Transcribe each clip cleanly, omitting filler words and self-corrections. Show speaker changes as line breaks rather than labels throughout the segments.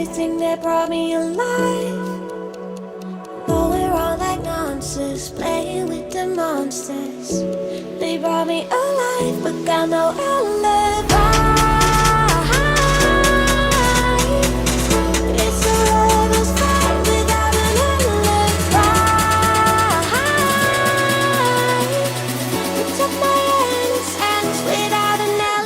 everything that brought me alive. Going wrong like nonsense, playing with the monsters. They brought me alive, but got no alibi. It's a lover's fight without an alibi. It took my hands without an alibi.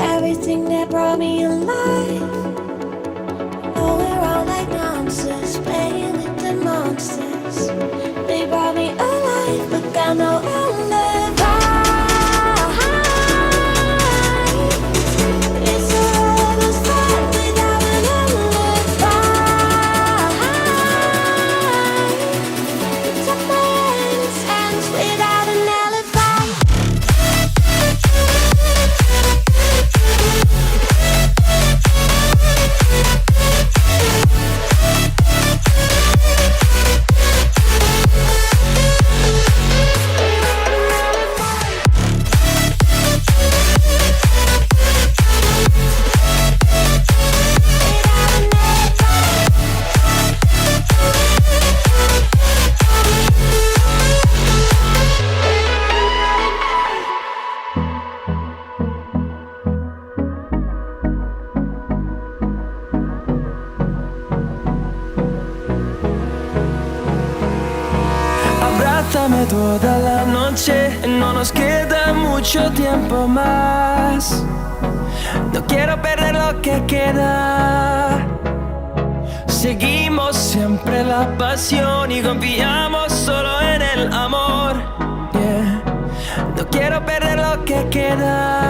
Everything that brought me alive. Oh, we're all like nonsense, playing with the monsters. They brought me alive, but got no alibi. It's a lover's fight without an alibi. It took my hands without an alibi.
Abrázame toda la noche, no nos queda mucho tiempo más. No quiero perder lo que queda. Seguimos siempre la pasión y confiamos solo en el amor. Yeah. No quiero perder lo que queda.